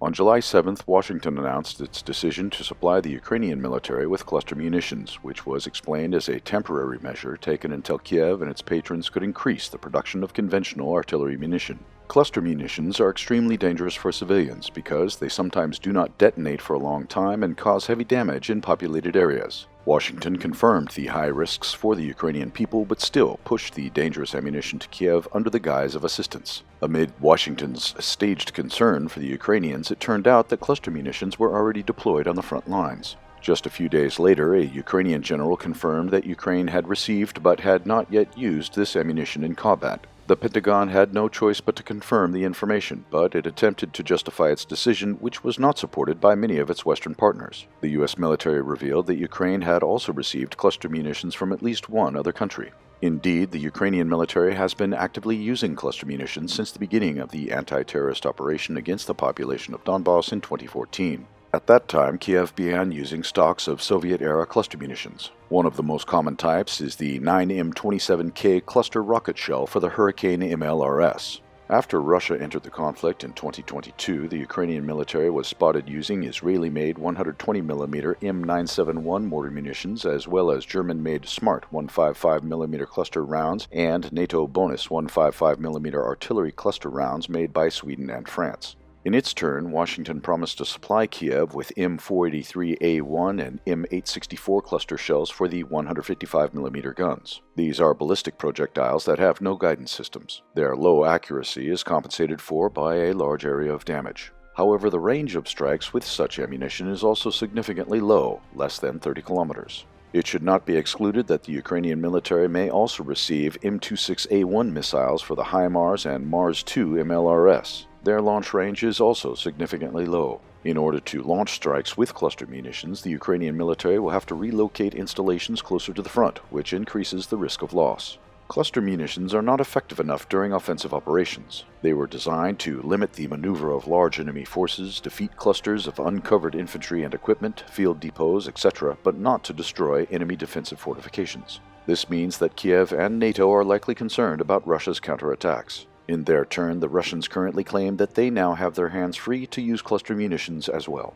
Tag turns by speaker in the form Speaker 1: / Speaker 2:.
Speaker 1: On July 7th, Washington announced its decision to supply the Ukrainian military with cluster munitions, which was explained as a temporary measure taken until Kiev and its patrons could increase the production of conventional artillery munition. Cluster munitions are extremely dangerous for civilians because they sometimes do not detonate for a long time and cause heavy damage in populated areas. Washington confirmed the high risks for the Ukrainian people but still pushed the dangerous ammunition to Kiev under the guise of assistance. Amid Washington's staged concern for the Ukrainians, it turned out that cluster munitions were already deployed on the front lines. Just a few days later, a Ukrainian general confirmed that Ukraine had received but had not yet used this ammunition in combat. The Pentagon had no choice but to confirm the information, but it attempted to justify its decision, which was not supported by many of its Western partners. The U.S. military revealed that Ukraine had also received cluster munitions from at least one other country. Indeed, the Ukrainian military has been actively using cluster munitions since the beginning of the anti-terrorist operation against the population of Donbass in 2014. At that time, Kiev began using stocks of Soviet-era cluster munitions. One of the most common types is the 9M27K cluster rocket shell for the Hurricane MLRS. After Russia entered the conflict in 2022, the Ukrainian military was spotted using Israeli-made 120mm M971 mortar munitions as well as German-made Smart 155mm cluster rounds and NATO bonus 155mm artillery cluster rounds made by Sweden and France. In its turn, Washington promised to supply Kiev with M483A1 and M864 cluster shells for the 155mm guns. These are ballistic projectiles that have no guidance systems. Their low accuracy is compensated for by a large area of damage. However, the range of strikes with such ammunition is also significantly low, less than 30 kilometers. It should not be excluded that the Ukrainian military may also receive M26A1 missiles for the HIMARS and Mars-2 MLRS. Their launch range is also significantly low. In order to launch strikes with cluster munitions, the Ukrainian military will have to relocate installations closer to the front, which increases the risk of loss. Cluster munitions are not effective enough during offensive operations. They were designed to limit the maneuver of large enemy forces, defeat clusters of uncovered infantry and equipment, field depots, etc., but not to destroy enemy defensive fortifications. This means that Kiev and NATO are likely concerned about Russia's counterattacks. In their turn, the Russians currently claim that they now have their hands free to use cluster munitions as well.